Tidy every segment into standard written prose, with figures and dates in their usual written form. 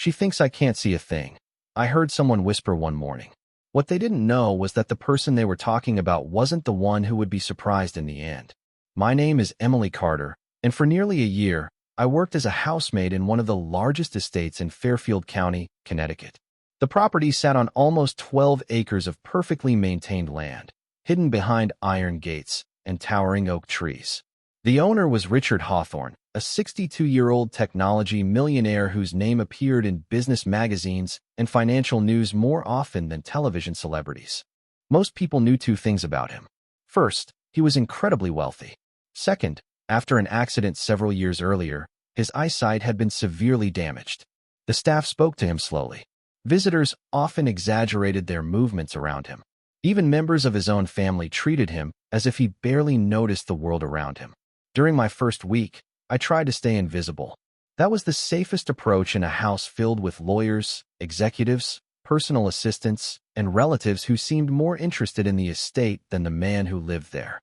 She thinks I can't see a thing, I heard someone whisper one morning. What they didn't know was that the person they were talking about wasn't the one who would be surprised in the end. My name is Emily Carter, and for nearly a year, I worked as a housemaid in one of the largest estates in Fairfield County, Connecticut. The property sat on almost 12 acres of perfectly maintained land, hidden behind iron gates and towering oak trees. The owner was Richard Hawthorne, a 62-year-old technology millionaire whose name appeared in business magazines and financial news more often than television celebrities. Most people knew two things about him. First, he was incredibly wealthy. Second, after an accident several years earlier, his eyesight had been severely damaged. The staff spoke to him slowly. Visitors often exaggerated their movements around him. Even members of his own family treated him as if he barely noticed the world around him. During my first week, I tried to stay invisible. That was the safest approach in a house filled with lawyers, executives, personal assistants, and relatives who seemed more interested in the estate than the man who lived there.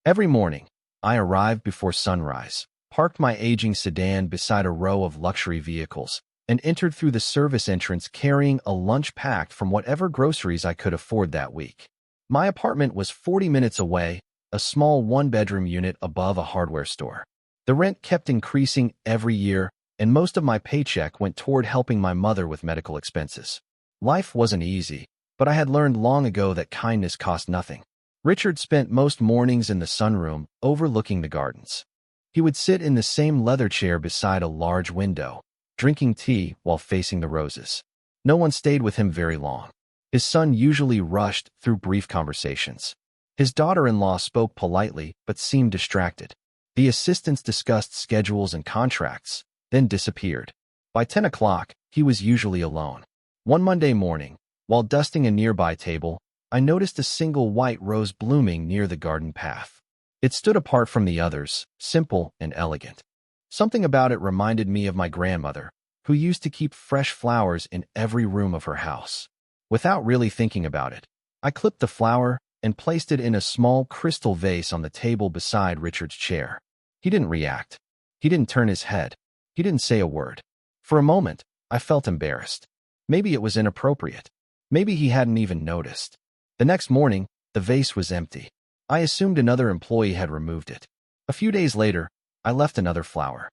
Every morning, I arrived before sunrise, parked my aging sedan beside a row of luxury vehicles, and entered through the service entrance carrying a lunch packed from whatever groceries I could afford that week. My apartment was 40 minutes away, a small one-bedroom unit above a hardware store. The rent kept increasing every year, and most of my paycheck went toward helping my mother with medical expenses. Life wasn't easy, but I had learned long ago that kindness cost nothing. Richard spent most mornings in the sunroom, overlooking the gardens. He would sit in the same leather chair beside a large window, drinking tea while facing the roses. No one stayed with him very long. His son usually rushed through brief conversations. His daughter-in-law spoke politely but seemed distracted. The assistants discussed schedules and contracts, then disappeared. By 10 o'clock, he was usually alone. One Monday morning, while dusting a nearby table, I noticed a single white rose blooming near the garden path. It stood apart from the others, simple and elegant. Something about it reminded me of my grandmother, who used to keep fresh flowers in every room of her house. Without really thinking about it, I clipped the flower and placed it in a small crystal vase on the table beside Richard's chair. He didn't react. He didn't turn his head. He didn't say a word. For a moment, I felt embarrassed. Maybe it was inappropriate. Maybe he hadn't even noticed. The next morning, the vase was empty. I assumed another employee had removed it. A few days later, I left another flower.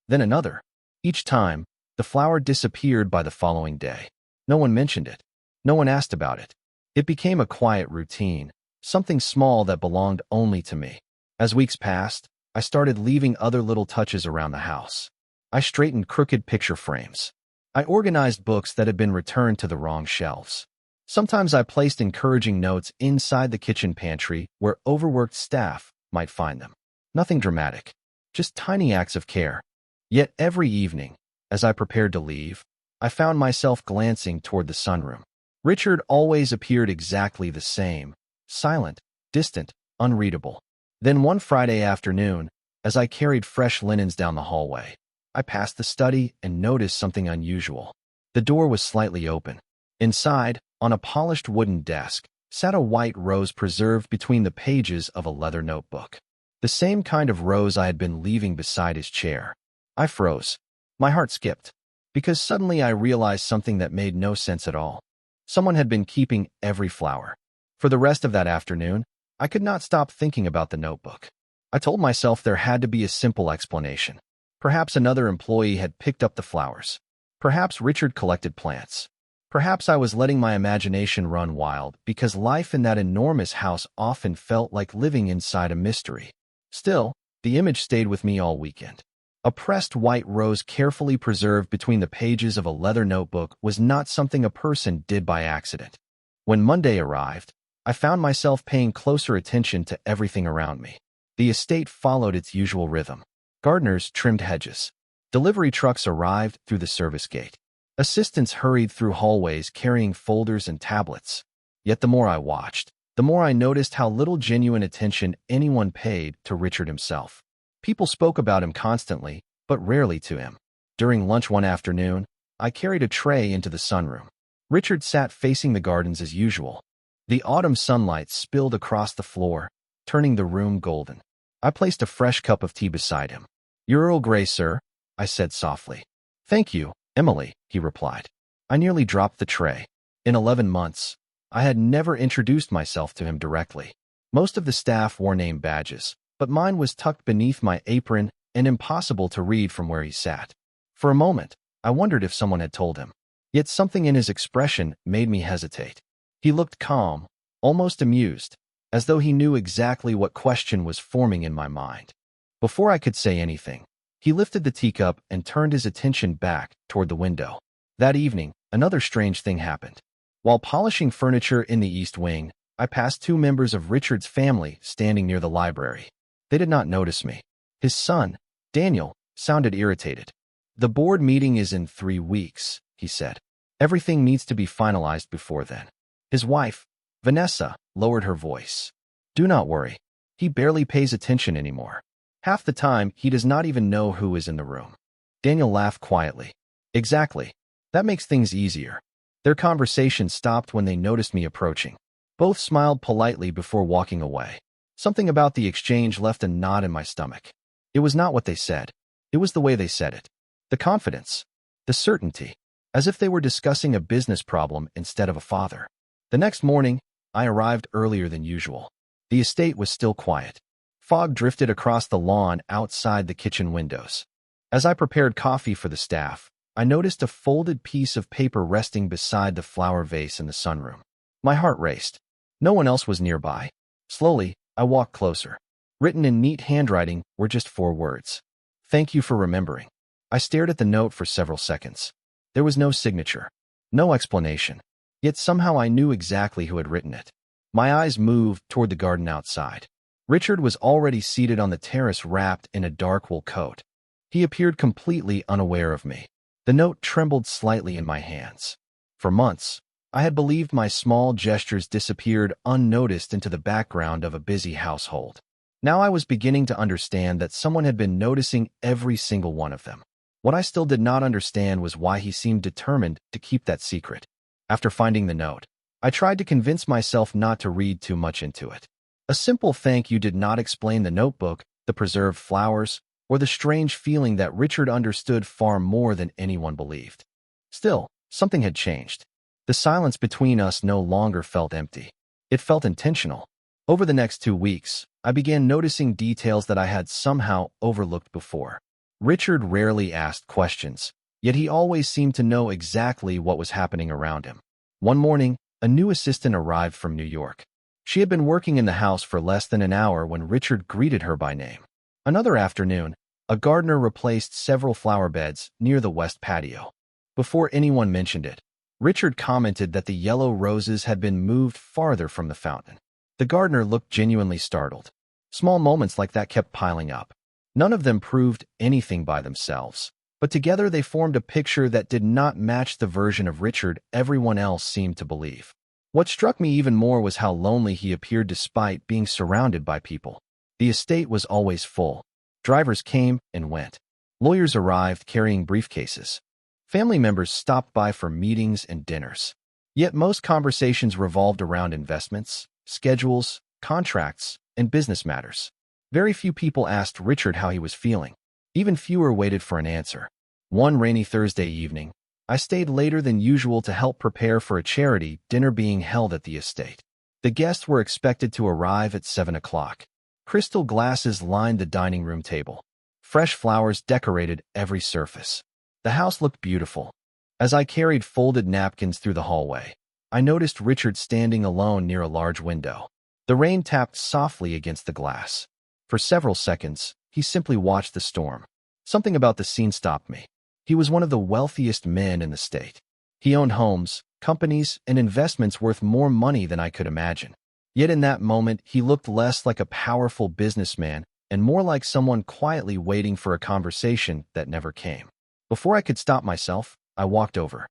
Then another. Each time, the flower disappeared by the following day. No one mentioned it. No one asked about it. It became a quiet routine, something small that belonged only to me. As weeks passed, I started leaving other little touches around the house. I straightened crooked picture frames. I organized books that had been returned to the wrong shelves. Sometimes I placed encouraging notes inside the kitchen pantry where overworked staff might find them. Nothing dramatic, just tiny acts of care. Yet every evening, as I prepared to leave, I found myself glancing toward the sunroom. Richard always appeared exactly the same, silent, distant, unreadable. Then one Friday afternoon, as I carried fresh linens down the hallway, I passed the study and noticed something unusual. The door was slightly open. Inside, on a polished wooden desk, sat a white rose preserved between the pages of a leather notebook. The same kind of rose I had been leaving beside his chair. I froze. My heart skipped, because suddenly I realized something that made no sense at all. Someone had been keeping every flower. For the rest of that afternoon, I could not stop thinking about the notebook. I told myself there had to be a simple explanation. Perhaps another employee had picked up the flowers. Perhaps Richard collected plants. Perhaps I was letting my imagination run wild because life in that enormous house often felt like living inside a mystery. Still, the image stayed with me all weekend. A pressed white rose carefully preserved between the pages of a leather notebook was not something a person did by accident. When Monday arrived, I found myself paying closer attention to everything around me. The estate followed its usual rhythm. Gardeners trimmed hedges. Delivery trucks arrived through the service gate. Assistants hurried through hallways carrying folders and tablets. Yet the more I watched, the more I noticed how little genuine attention anyone paid to Richard himself. People spoke about him constantly, but rarely to him. During lunch one afternoon, I carried a tray into the sunroom. Richard sat facing the gardens as usual. The autumn sunlight spilled across the floor, turning the room golden. I placed a fresh cup of tea beside him. "Your Earl Grey, sir," I said softly. "Thank you," Emily, he replied. I nearly dropped the tray. In 11 months, I had never introduced myself to him directly. Most of the staff wore name badges, but mine was tucked beneath my apron and impossible to read from where he sat. For a moment, I wondered if someone had told him. Yet something in his expression made me hesitate. He looked calm, almost amused, as though he knew exactly what question was forming in my mind. Before I could say anything, he lifted the teacup and turned his attention back toward the window. That evening, another strange thing happened. While polishing furniture in the East Wing, I passed two members of Richard's family standing near the library. They did not notice me. His son, Daniel, sounded irritated. The board meeting is in 3 weeks, he said. Everything needs to be finalized before then. His wife, Vanessa, lowered her voice. Do not worry. He barely pays attention anymore. Half the time, he does not even know who is in the room. Daniel laughed quietly. Exactly. That makes things easier. Their conversation stopped when they noticed me approaching. Both smiled politely before walking away. Something about the exchange left a knot in my stomach. It was not what they said. It was the way they said it. The confidence. The certainty. As if they were discussing a business problem instead of a father. The next morning, I arrived earlier than usual. The estate was still quiet. Fog drifted across the lawn outside the kitchen windows. As I prepared coffee for the staff, I noticed a folded piece of paper resting beside the flower vase in the sunroom. My heart raced. No one else was nearby. Slowly, I walked closer. Written in neat handwriting were just 4 words. Thank you for remembering. I stared at the note for several seconds. There was no signature, no explanation. Yet somehow I knew exactly who had written it. My eyes moved toward the garden outside. Richard was already seated on the terrace wrapped in a dark wool coat. He appeared completely unaware of me. The note trembled slightly in my hands. For months, I had believed my small gestures disappeared unnoticed into the background of a busy household. Now I was beginning to understand that someone had been noticing every single one of them. What I still did not understand was why he seemed determined to keep that secret. After finding the note, I tried to convince myself not to read too much into it. A simple thank you did not explain the notebook, the preserved flowers, or the strange feeling that Richard understood far more than anyone believed. Still, something had changed. The silence between us no longer felt empty. It felt intentional. Over the next 2 weeks, I began noticing details that I had somehow overlooked before. Richard rarely asked questions, yet he always seemed to know exactly what was happening around him. One morning, a new assistant arrived from New York. She had been working in the house for less than an hour when Richard greeted her by name. Another afternoon, a gardener replaced several flower beds near the west patio. Before anyone mentioned it, Richard commented that the yellow roses had been moved farther from the fountain. The gardener looked genuinely startled. Small moments like that kept piling up. None of them proved anything by themselves, but together they formed a picture that did not match the version of Richard everyone else seemed to believe. What struck me even more was how lonely he appeared despite being surrounded by people. The estate was always full. Drivers came and went. Lawyers arrived carrying briefcases. Family members stopped by for meetings and dinners. Yet most conversations revolved around investments, schedules, contracts, and business matters. Very few people asked Richard how he was feeling. Even fewer waited for an answer. One rainy Thursday evening, I stayed later than usual to help prepare for a charity dinner being held at the estate. The guests were expected to arrive at 7 o'clock. Crystal glasses lined the dining room table. Fresh flowers decorated every surface. The house looked beautiful. As I carried folded napkins through the hallway, I noticed Richard standing alone near a large window. The rain tapped softly against the glass. For several seconds, he simply watched the storm. Something about the scene stopped me. He was one of the wealthiest men in the state. He owned homes, companies, and investments worth more money than I could imagine. Yet in that moment, he looked less like a powerful businessman and more like someone quietly waiting for a conversation that never came. Before I could stop myself, I walked over.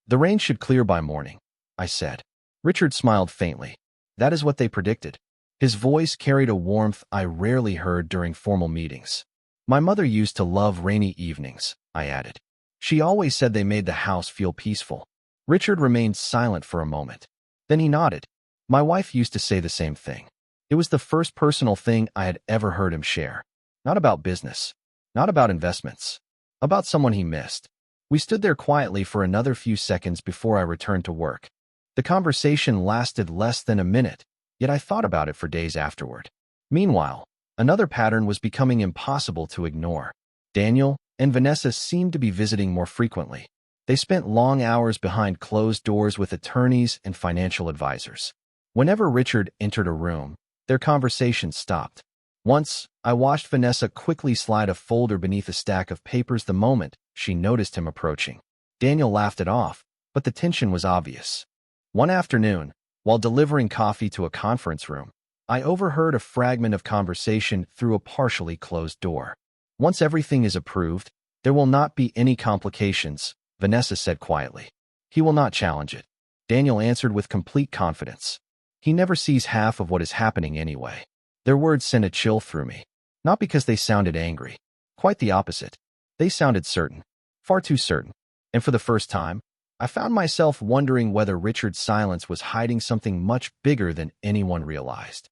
The rain should clear by morning, I said. Richard smiled faintly. That is what they predicted. His voice carried a warmth I rarely heard during formal meetings. My mother used to love rainy evenings, I added. She always said they made the house feel peaceful. Richard remained silent for a moment. Then he nodded. My wife used to say the same thing. It was the first personal thing I had ever heard him share. Not about business. Not about investments. About someone he missed. We stood there quietly for another few seconds before I returned to work. The conversation lasted less than a minute, yet I thought about it for days afterward. Meanwhile, another pattern was becoming impossible to ignore. Daniel and Vanessa seemed to be visiting more frequently. They spent long hours behind closed doors with attorneys and financial advisors. Whenever Richard entered a room, their conversation stopped. Once, I watched Vanessa quickly slide a folder beneath a stack of papers the moment she noticed him approaching. Daniel laughed it off, but the tension was obvious. One afternoon, while delivering coffee to a conference room, I overheard a fragment of conversation through a partially closed door. "Once everything is approved, there will not be any complications," Vanessa said quietly. "He will not challenge it," Daniel answered with complete confidence. "He never sees half of what is happening anyway." Their words sent a chill through me. Not because they sounded angry. Quite the opposite. They sounded certain. Far too certain. And for the first time, I found myself wondering whether Richard's silence was hiding something much bigger than anyone realized.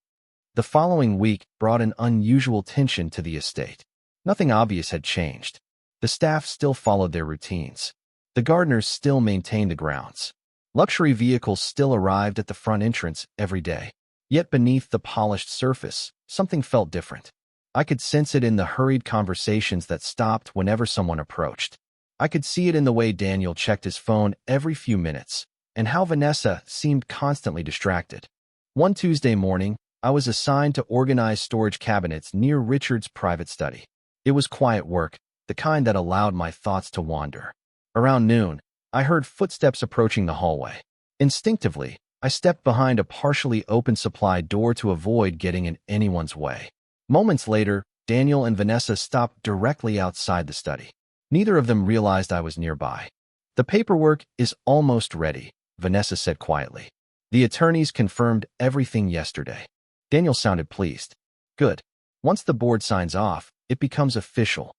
The following week brought an unusual tension to the estate. Nothing obvious had changed. The staff still followed their routines. The gardeners still maintained the grounds. Luxury vehicles still arrived at the front entrance every day. Yet beneath the polished surface, something felt different. I could sense it in the hurried conversations that stopped whenever someone approached. I could see it in the way Daniel checked his phone every few minutes, and how Vanessa seemed constantly distracted. One Tuesday morning, I was assigned to organize storage cabinets near Richard's private study. It was quiet work, the kind that allowed my thoughts to wander. Around noon, I heard footsteps approaching the hallway. Instinctively, I stepped behind a partially open supply door to avoid getting in anyone's way. Moments later, Daniel and Vanessa stopped directly outside the study. Neither of them realized I was nearby. "The paperwork is almost ready," Vanessa said quietly. "The attorneys confirmed everything yesterday." Daniel sounded pleased. "Good. Once the board signs off, it becomes official."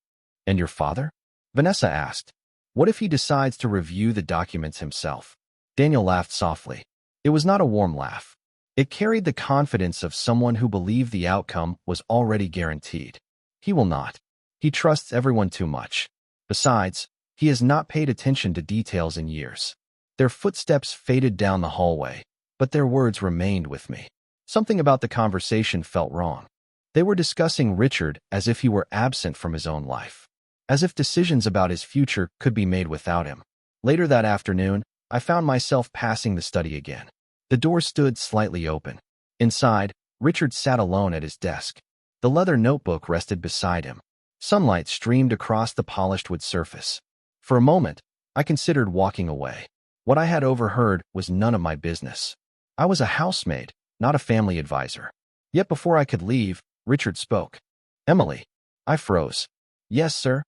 "And your father?" Vanessa asked. "What if he decides to review the documents himself?" Daniel laughed softly. It was not a warm laugh. It carried the confidence of someone who believed the outcome was already guaranteed. "He will not. He trusts everyone too much. Besides, he has not paid attention to details in years." Their footsteps faded down the hallway, but their words remained with me. Something about the conversation felt wrong. They were discussing Richard as if he were absent from his own life, as if decisions about his future could be made without him. Later that afternoon, I found myself passing the study again. The door stood slightly open. Inside, Richard sat alone at his desk. The leather notebook rested beside him. Sunlight streamed across the polished wood surface. For a moment, I considered walking away. What I had overheard was none of my business. I was a housemaid, not a family advisor. Yet before I could leave, Richard spoke. "Emily." I froze. "Yes, sir."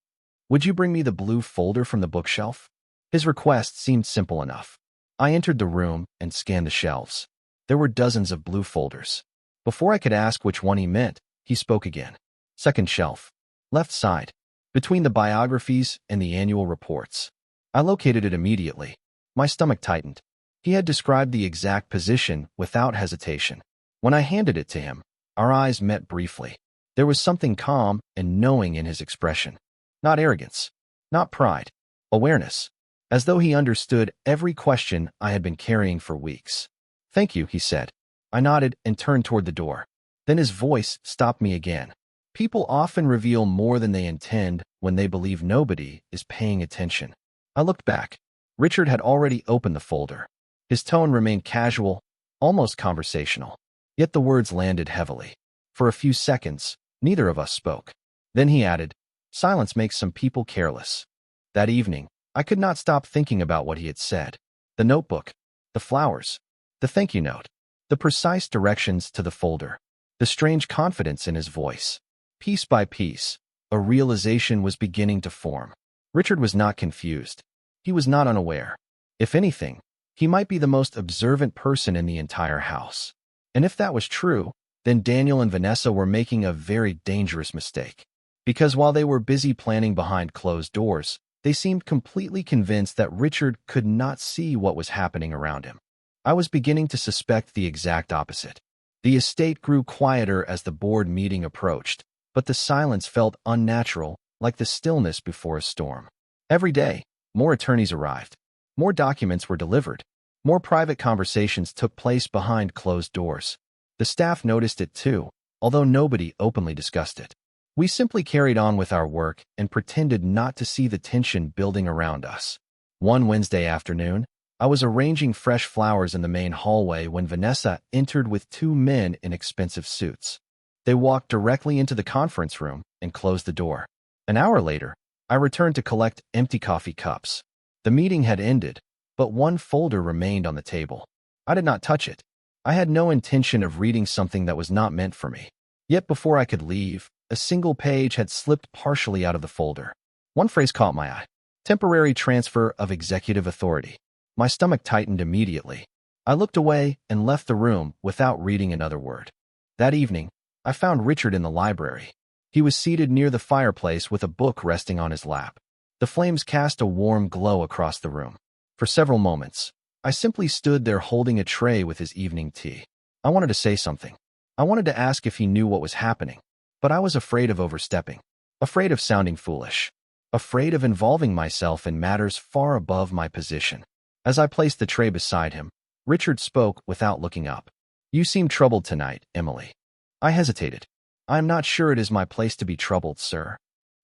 "Would you bring me the blue folder from the bookshelf?" His request seemed simple enough. I entered the room and scanned the shelves. There were dozens of blue folders. Before I could ask which one he meant, he spoke again. "Second shelf. Left side. Between the biographies and the annual reports." I located it immediately. My stomach tightened. He had described the exact position without hesitation. When I handed it to him, our eyes met briefly. There was something calm and knowing in his expression. Not arrogance. Not pride. Awareness. As though he understood every question I had been carrying for weeks. "Thank you," he said. I nodded and turned toward the door. Then his voice stopped me again. People often reveal more than they intend when they believe nobody is paying attention. I looked back. Richard had already opened the folder. His tone remained casual, almost conversational. Yet the words landed heavily. For a few seconds, neither of us spoke. Then he added, "Silence makes some people careless." That evening, I could not stop thinking about what he had said. The notebook, the flowers, the thank you note, the precise directions to the folder, the strange confidence in his voice. Piece by piece, a realization was beginning to form. Richard was not confused. He was not unaware. If anything, he might be the most observant person in the entire house. And if that was true, then Daniel and Vanessa were making a very dangerous mistake. Because while they were busy planning behind closed doors, they seemed completely convinced that Richard could not see what was happening around him. I was beginning to suspect the exact opposite. The estate grew quieter as the board meeting approached, but the silence felt unnatural, like the stillness before a storm. Every day, More attorneys arrived. More documents were delivered. More private conversations took place behind closed doors. The staff noticed it too, although nobody openly discussed it. We simply carried on with our work and pretended not to see the tension building around us. One Wednesday afternoon, I was arranging fresh flowers in the main hallway when Vanessa entered with two men in expensive suits. They walked directly into the conference room and closed the door. An hour later, I returned to collect empty coffee cups. The meeting had ended, but one folder remained on the table. I did not touch it. I had no intention of reading something that was not meant for me. Yet before I could leave, a single page had slipped partially out of the folder. One phrase caught my eye: temporary transfer of executive authority. My stomach tightened immediately. I looked away and left the room without reading another word. That evening, I found Richard in the library. He was seated near the fireplace with a book resting on his lap. The flames cast a warm glow across the room. For several moments, I simply stood there holding a tray with his evening tea. I wanted to say something. I wanted to ask if he knew what was happening, but I was afraid of overstepping, afraid of sounding foolish, afraid of involving myself in matters far above my position. As I placed the tray beside him, Richard spoke without looking up. "You seem troubled tonight, Emily." I hesitated. "I am not sure it is my place to be troubled, sir."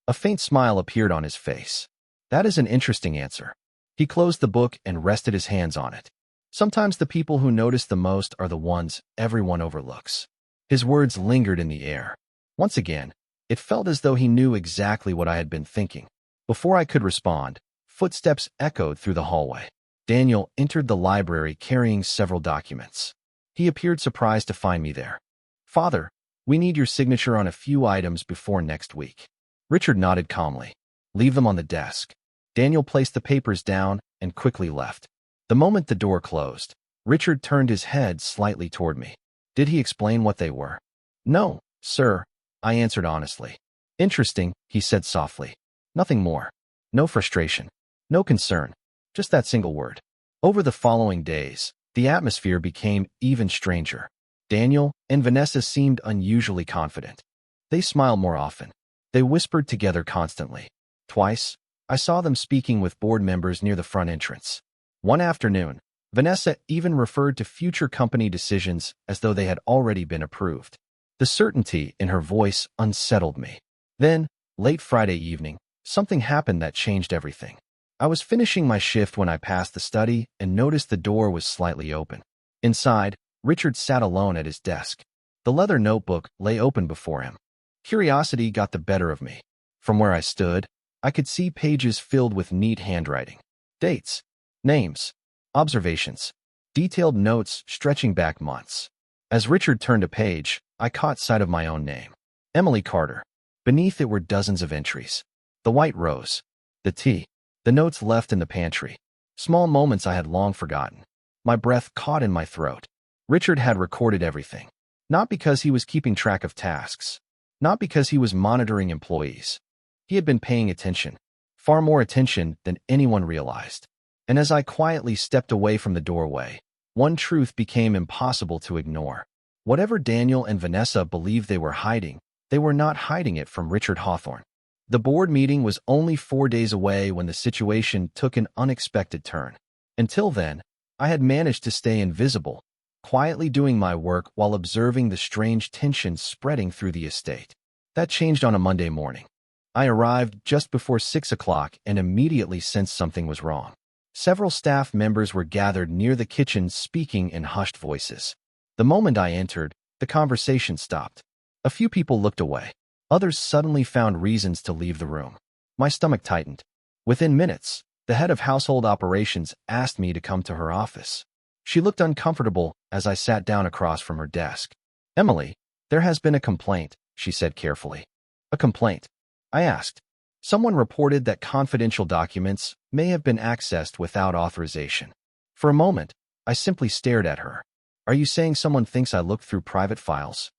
A faint smile appeared on his face. "That is an interesting answer." He closed the book and rested his hands on it. "Sometimes the people who notice the most are the ones everyone overlooks." His words lingered in the air. Once again, it felt as though he knew exactly what I had been thinking. Before I could respond, footsteps echoed through the hallway. Daniel entered the library carrying several documents. He appeared surprised to find me there. "Father, we need your signature on a few items before next week." Richard nodded calmly. "Leave them on the desk." Daniel placed the papers down and quickly left. The moment the door closed, Richard turned his head slightly toward me. "Did he explain what they were?" "No, sir," I answered honestly. "Interesting," he said softly. "Nothing more. No frustration. No concern. Just that single word." Over the following days, the atmosphere became even stranger. Daniel and Vanessa seemed unusually confident. They smiled more often. They whispered together constantly. Twice, I saw them speaking with board members near the front entrance. One afternoon, Vanessa even referred to future company decisions as though they had already been approved. The certainty in her voice unsettled me. Then, late Friday evening, something happened that changed everything. I was finishing my shift when I passed the study and noticed the door was slightly open. Inside, Richard sat alone at his desk. The leather notebook lay open before him. Curiosity got the better of me. From where I stood, I could see pages filled with neat handwriting. Dates, names, observations, detailed notes stretching back months. As Richard turned a page, I caught sight of my own name. Emily Carter. Beneath it were dozens of entries. The white rose, the tea, the notes left in the pantry. Small moments I had long forgotten. My breath caught in my throat. Richard had recorded everything. Not because he was keeping track of tasks. Not because he was monitoring employees. He had been paying attention. Far more attention than anyone realized. And as I quietly stepped away from the doorway, one truth became impossible to ignore. Whatever Daniel and Vanessa believed they were hiding, they were not hiding it from Richard Hawthorne. The board meeting was only 4 days away when the situation took an unexpected turn. Until then, I had managed to stay invisible, quietly doing my work while observing the strange tension spreading through the estate. That changed on a Monday morning. I arrived just before 6 o'clock and immediately sensed something was wrong. Several staff members were gathered near the kitchen speaking in hushed voices. The moment I entered, the conversation stopped. A few people looked away. Others suddenly found reasons to leave the room. My stomach tightened. Within minutes, the head of household operations asked me to come to her office. She looked uncomfortable as I sat down across from her desk. "Emily, there has been a complaint," she said carefully. "A complaint?" I asked. "Someone reported that confidential documents may have been accessed without authorization." For a moment, I simply stared at her. "Are you saying someone thinks I looked through private files?"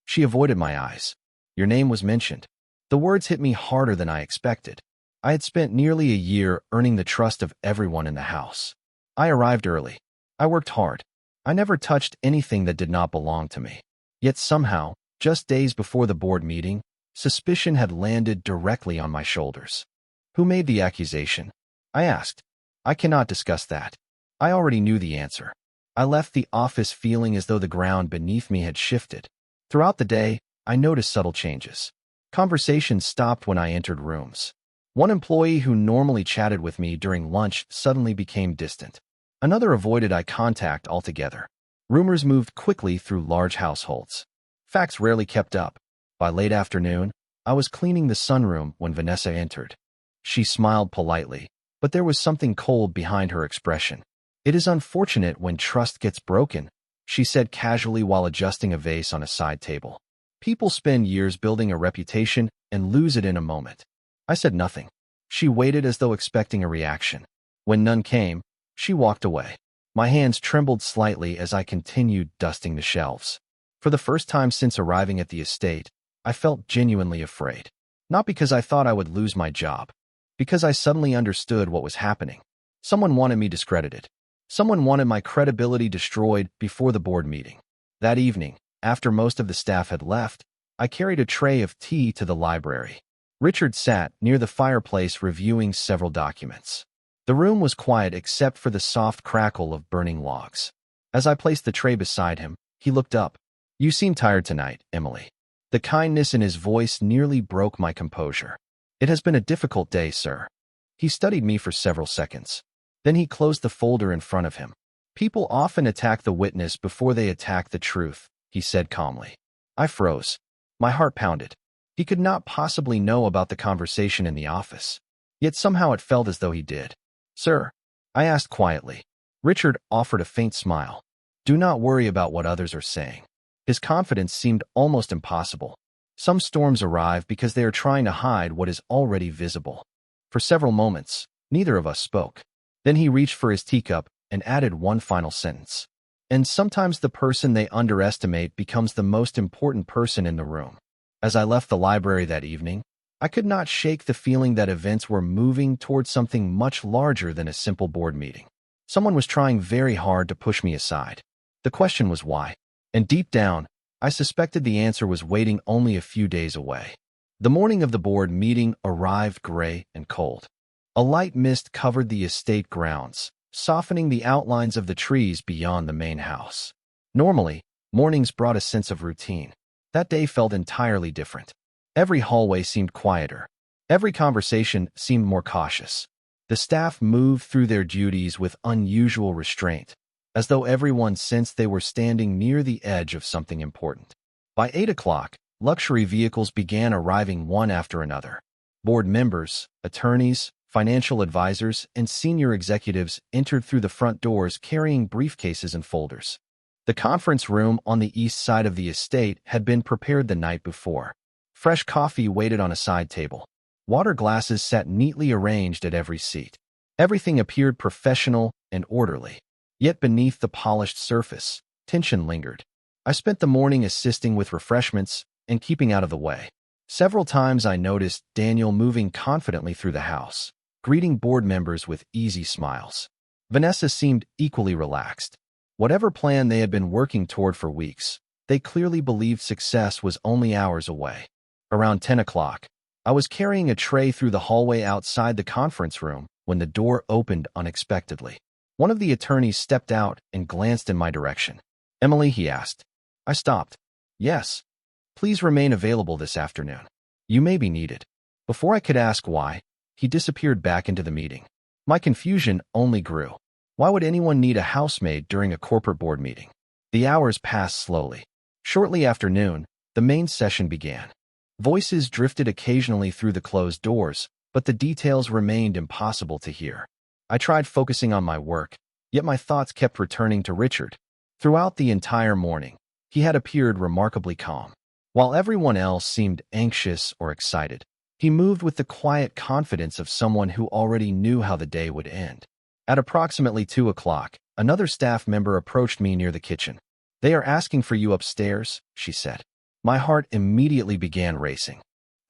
She avoided my eyes. "Your name was mentioned." The words hit me harder than I expected. I had spent nearly a year earning the trust of everyone in the house. I arrived early. I worked hard. I never touched anything that did not belong to me. Yet somehow, just days before the board meeting, suspicion had landed directly on my shoulders. "Who made the accusation?" I asked. I cannot discuss that. I already knew the answer. I left the office feeling as though the ground beneath me had shifted. Throughout the day, I noticed subtle changes. Conversations stopped when I entered rooms. One employee who normally chatted with me during lunch suddenly became distant. Another avoided eye contact altogether. Rumors moved quickly through large households. Facts rarely kept up. By late afternoon, I was cleaning the sunroom when Vanessa entered. She smiled politely, but there was something cold behind her expression. "It is unfortunate when trust gets broken," she said casually while adjusting a vase on a side table. "People spend years building a reputation and lose it in a moment." I said nothing. She waited as though expecting a reaction. When none came, she walked away. My hands trembled slightly as I continued dusting the shelves. For the first time since arriving at the estate, I felt genuinely afraid. Not because I thought I would lose my job, because I suddenly understood what was happening. Someone wanted me discredited. Someone wanted my credibility destroyed before the board meeting. That evening, after most of the staff had left, I carried a tray of tea to the library. Richard sat near the fireplace reviewing several documents. The room was quiet except for the soft crackle of burning logs. As I placed the tray beside him, he looked up. "You seem tired tonight, Emily." The kindness in his voice nearly broke my composure. "It has been a difficult day, sir." He studied me for several seconds. Then he closed the folder in front of him. "People often attack the witness before they attack the truth," he said calmly. I froze. My heart pounded. He could not possibly know about the conversation in the office. Yet somehow it felt as though he did. "Sir?" I asked quietly. Richard offered a faint smile. "Do not worry about what others are saying." His confidence seemed almost impossible. Some storms arrive because they are trying to hide what is already visible. For several moments, neither of us spoke. Then he reached for his teacup and added one final sentence. "And sometimes the person they underestimate becomes the most important person in the room." As I left the library that evening, I could not shake the feeling that events were moving towards something much larger than a simple board meeting. Someone was trying very hard to push me aside. The question was why. And deep down, I suspected the answer was waiting only a few days away. The morning of the board meeting arrived gray and cold. A light mist covered the estate grounds, softening the outlines of the trees beyond the main house. Normally, mornings brought a sense of routine. That day felt entirely different. Every hallway seemed quieter. Every conversation seemed more cautious. The staff moved through their duties with unusual restraint, as though everyone sensed they were standing near the edge of something important. By 8 o'clock, luxury vehicles began arriving one after another. Board members, attorneys, financial advisors, and senior executives entered through the front doors carrying briefcases and folders. The conference room on the east side of the estate had been prepared the night before. Fresh coffee waited on a side table. Water glasses sat neatly arranged at every seat. Everything appeared professional and orderly. Yet beneath the polished surface, tension lingered. I spent the morning assisting with refreshments and keeping out of the way. Several times I noticed Daniel moving confidently through the house, greeting board members with easy smiles. Vanessa seemed equally relaxed. Whatever plan they had been working toward for weeks, they clearly believed success was only hours away. Around 10 o'clock, I was carrying a tray through the hallway outside the conference room when the door opened unexpectedly. One of the attorneys stepped out and glanced in my direction. "Emily?" he asked. I stopped. "Yes. Please remain available this afternoon. You may be needed." Before I could ask why, he disappeared back into the meeting. My confusion only grew. Why would anyone need a housemaid during a corporate board meeting? The hours passed slowly. Shortly after noon, the main session began. Voices drifted occasionally through the closed doors, but the details remained impossible to hear. I tried focusing on my work, yet my thoughts kept returning to Richard. Throughout the entire morning, he had appeared remarkably calm. While everyone else seemed anxious or excited, he moved with the quiet confidence of someone who already knew how the day would end. At approximately 2 o'clock, another staff member approached me near the kitchen. "They are asking for you upstairs," she said. My heart immediately began racing.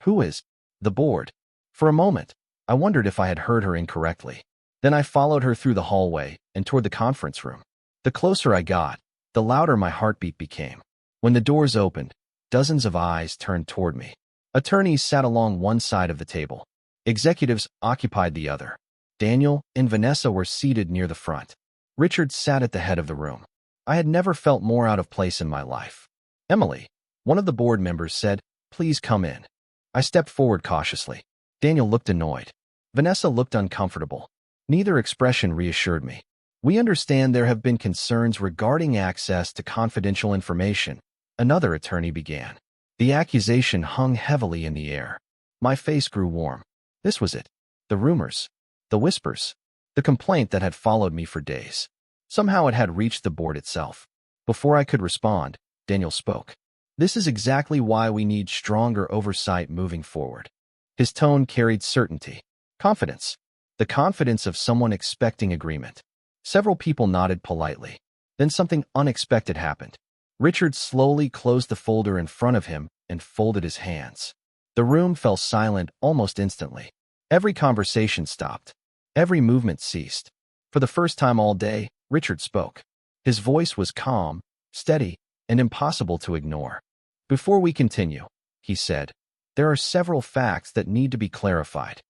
Who is? The board. For a moment, I wondered if I had heard her incorrectly. Then I followed her through the hallway and toward the conference room. The closer I got, the louder my heartbeat became. When the doors opened, dozens of eyes turned toward me. Attorneys sat along one side of the table. Executives occupied the other. Daniel and Vanessa were seated near the front. Richard sat at the head of the room. I had never felt more out of place in my life. Emily, one of the board members, said, "Please come in." I stepped forward cautiously. Daniel looked annoyed. Vanessa looked uncomfortable. Neither expression reassured me. "We understand there have been concerns regarding access to confidential information," another attorney began. The accusation hung heavily in the air. My face grew warm. This was it. The rumors. The whispers. The complaint that had followed me for days. Somehow it had reached the board itself. Before I could respond, Daniel spoke. "This is exactly why we need stronger oversight moving forward." His tone carried certainty. Confidence. The confidence of someone expecting agreement. Several people nodded politely. Then something unexpected happened. Richard slowly closed the folder in front of him and folded his hands. The room fell silent almost instantly. Every conversation stopped. Every movement ceased. For the first time all day, Richard spoke. His voice was calm, steady, and impossible to ignore. "Before we continue," he said, "there are several facts that need to be clarified."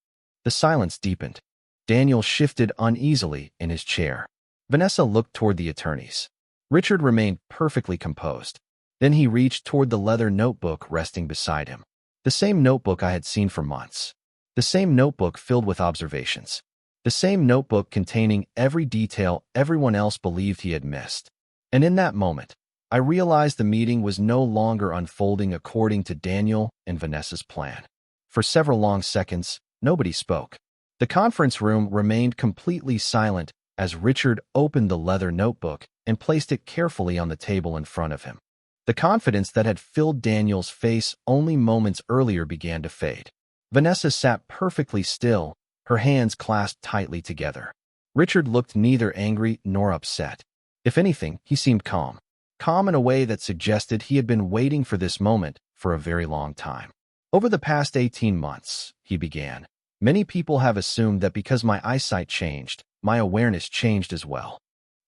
The silence deepened. Daniel shifted uneasily in his chair. Vanessa looked toward the attorneys. Richard remained perfectly composed. Then he reached toward the leather notebook resting beside him. The same notebook I had seen for months. The same notebook filled with observations. The same notebook containing every detail everyone else believed he had missed. And in that moment, I realized the meeting was no longer unfolding according to Daniel and Vanessa's plan. For several long seconds, nobody spoke. The conference room remained completely silent as Richard opened the leather notebook and placed it carefully on the table in front of him. The confidence that had filled Daniel's face only moments earlier began to fade. Vanessa sat perfectly still, her hands clasped tightly together. Richard looked neither angry nor upset. If anything, he seemed calm. Calm in a way that suggested he had been waiting for this moment for a very long time. "Over the past 18 months, he began, "many people have assumed that because my eyesight changed, my awareness changed as well."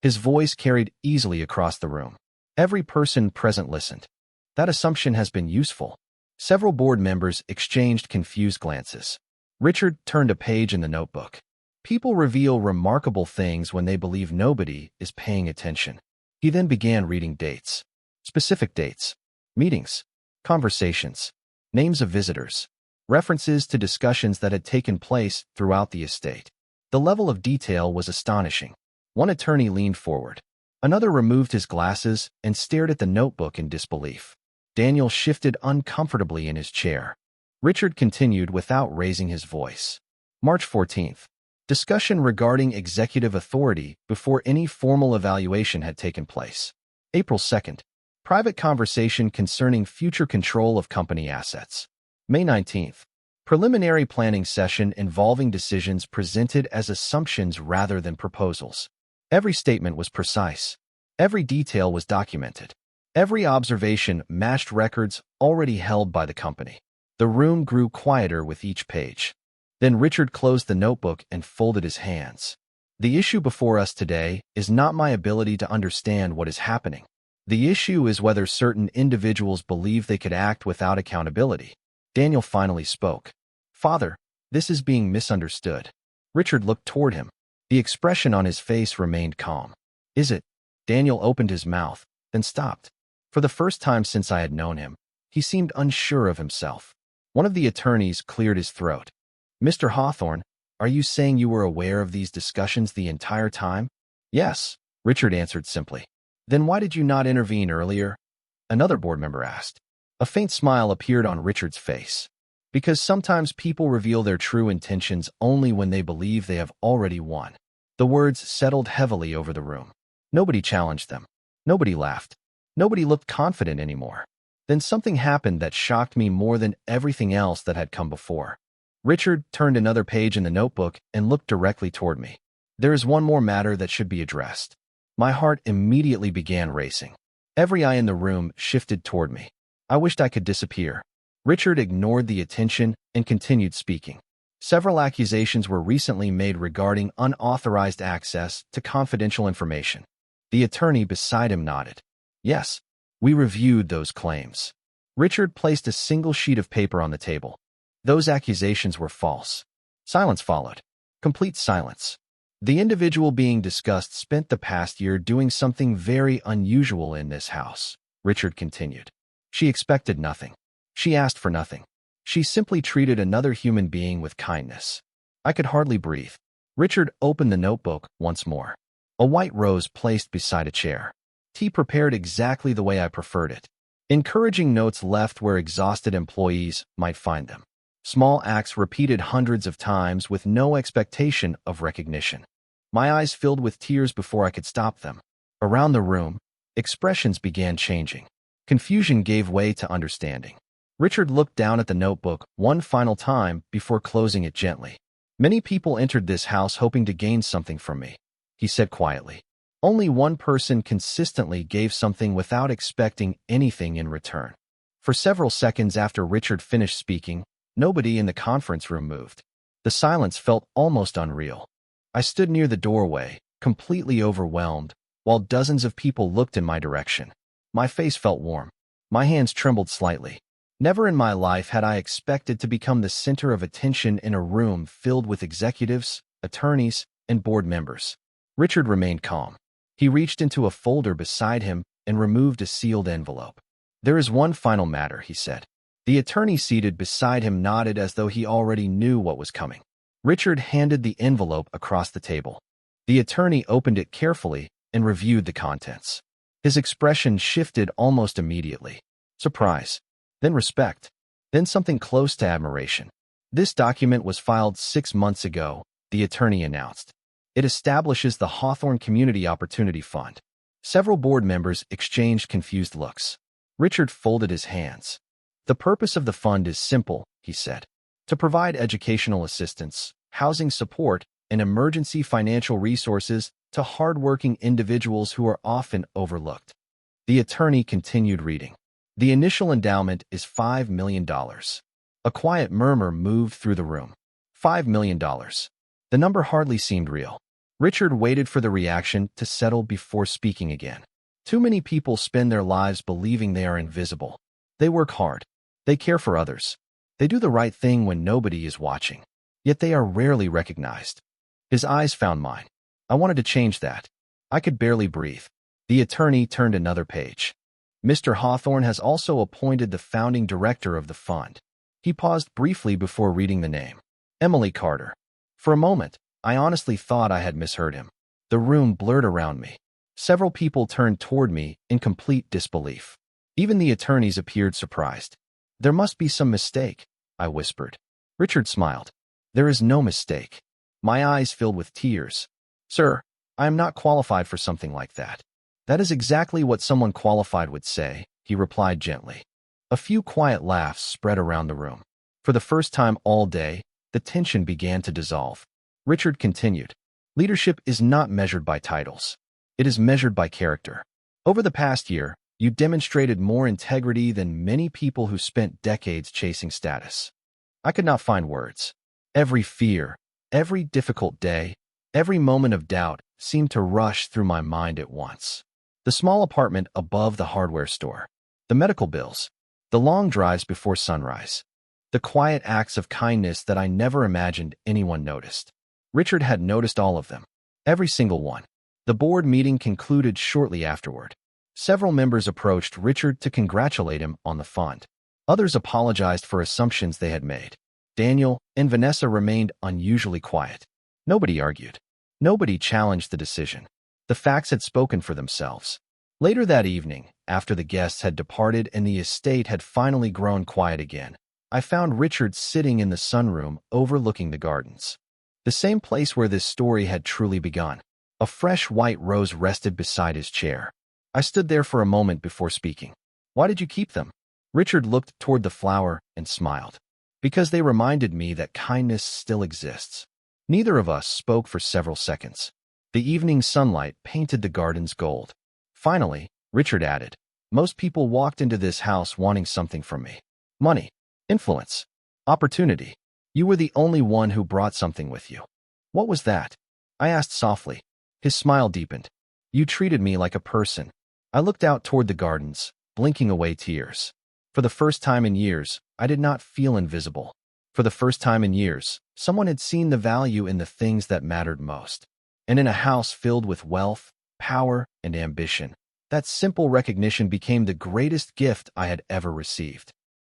His voice carried easily across the room. Every person present listened. That assumption has been useful. Several board members exchanged confused glances. Richard turned a page in the notebook. "People reveal remarkable things when they believe nobody is paying attention." He then began reading dates. Specific dates. Meetings. Conversations. Names of visitors. References to discussions that had taken place throughout the estate. The level of detail was astonishing. One attorney leaned forward. Another removed his glasses and stared at the notebook in disbelief. Daniel shifted uncomfortably in his chair. Richard continued without raising his voice. March 14th. Discussion regarding executive authority before any formal evaluation had taken place. April 2nd. Private conversation concerning future control of company assets. May 19th. Preliminary planning session involving decisions presented as assumptions rather than proposals. Every statement was precise. Every detail was documented. Every observation matched records already held by the company. The room grew quieter with each page. Then Richard closed the notebook and folded his hands. "The issue before us today is not my ability to understand what is happening. The issue is whether certain individuals believe they could act without accountability." Daniel finally spoke. "Father, this is being misunderstood." Richard looked toward him. The expression on his face remained calm. "Is it?" Daniel opened his mouth, then stopped. For the first time since I had known him, he seemed unsure of himself. One of the attorneys cleared his throat. "Mr. Hawthorne, are you saying you were aware of these discussions the entire time?" "Yes," Richard answered simply. "Then why did you not intervene earlier?" another board member asked. A faint smile appeared on Richard's face. "Because sometimes people reveal their true intentions only when they believe they have already won." The words settled heavily over the room. Nobody challenged them. Nobody laughed. Nobody looked confident anymore. Then something happened that shocked me more than everything else that had come before. Richard turned another page in the notebook and looked directly toward me. "There is one more matter that should be addressed." My heart immediately began racing. Every eye in the room shifted toward me. I wished I could disappear. Richard ignored the attention and continued speaking. "Several accusations were recently made regarding unauthorized access to confidential information." The attorney beside him nodded. "Yes, we reviewed those claims." Richard placed a single sheet of paper on the table. "Those accusations were false." Silence followed. Complete silence. The individual being discussed spent the past year doing something very unusual in this house, Richard continued. She expected nothing. She asked for nothing. She simply treated another human being with kindness. I could hardly breathe. Richard opened the notebook once more. A white rose placed beside a chair. Tea prepared exactly the way I preferred it. Encouraging notes left where exhausted employees might find them. Small acts repeated hundreds of times with no expectation of recognition. My eyes filled with tears before I could stop them. Around the room, expressions began changing. Confusion gave way to understanding. Richard looked down at the notebook one final time before closing it gently. Many people entered this house hoping to gain something from me, he said quietly. Only one person consistently gave something without expecting anything in return. For several seconds after Richard finished speaking, nobody in the conference room moved. The silence felt almost unreal. I stood near the doorway, completely overwhelmed, while dozens of people looked in my direction. My face felt warm. My hands trembled slightly. Never in my life had I expected to become the center of attention in a room filled with executives, attorneys, and board members. Richard remained calm. He reached into a folder beside him and removed a sealed envelope. There is one final matter, he said. The attorney seated beside him nodded as though he already knew what was coming. Richard handed the envelope across the table. The attorney opened it carefully and reviewed the contents. His expression shifted almost immediately. Surprise, then respect, then something close to admiration. This document was filed 6 months ago, the attorney announced. It establishes the Hawthorne Community Opportunity Fund. Several board members exchanged confused looks. Richard folded his hands. The purpose of the fund is simple, he said. To provide educational assistance, housing support, and emergency financial resources to hardworking individuals who are often overlooked. The attorney continued reading. The initial endowment is $5 million. A quiet murmur moved through the room. $5 million. The number hardly seemed real. Richard waited for the reaction to settle before speaking again. Too many people spend their lives believing they are invisible. They work hard. They care for others. They do the right thing when nobody is watching. Yet they are rarely recognized. His eyes found mine. I wanted to change that. I could barely breathe. The attorney turned another page. Mr. Hawthorne has also appointed the founding director of the fund. He paused briefly before reading the name. Emily Carter. For a moment, I honestly thought I had misheard him. The room blurred around me. Several people turned toward me in complete disbelief. Even the attorneys appeared surprised. There must be some mistake, I whispered. Richard smiled. There is no mistake. My eyes filled with tears. Sir, I am not qualified for something like that. That is exactly what someone qualified would say, he replied gently. A few quiet laughs spread around the room. For the first time all day, the tension began to dissolve. Richard continued. Leadership is not measured by titles. It is measured by character. Over the past year, you demonstrated more integrity than many people who spent decades chasing status. I could not find words. Every fear, every difficult day, every moment of doubt seemed to rush through my mind at once. The small apartment above the hardware store, the medical bills, the long drives before sunrise, the quiet acts of kindness that I never imagined anyone noticed. Richard had noticed all of them, every single one. The board meeting concluded shortly afterward. Several members approached Richard to congratulate him on the fund. Others apologized for assumptions they had made. Daniel and Vanessa remained unusually quiet. Nobody argued. Nobody challenged the decision. The facts had spoken for themselves. Later that evening, after the guests had departed and the estate had finally grown quiet again, I found Richard sitting in the sunroom overlooking the gardens. The same place where this story had truly begun. A fresh white rose rested beside his chair. I stood there for a moment before speaking. Why did you keep them? Richard looked toward the flower and smiled. Because they reminded me that kindness still exists. Neither of us spoke for several seconds. The evening sunlight painted the gardens gold. Finally, Richard added, most people walked into this house wanting something from me. Money, influence, opportunity. You were the only one who brought something with you. What was that? I asked softly. His smile deepened. You treated me like a person. I looked out toward the gardens, blinking away tears. For the first time in years, I did not feel invisible. For the first time in years, Someone had seen the value in the things that mattered most. And in a house filled with wealth, power, and ambition, that simple recognition became the greatest gift I had ever received.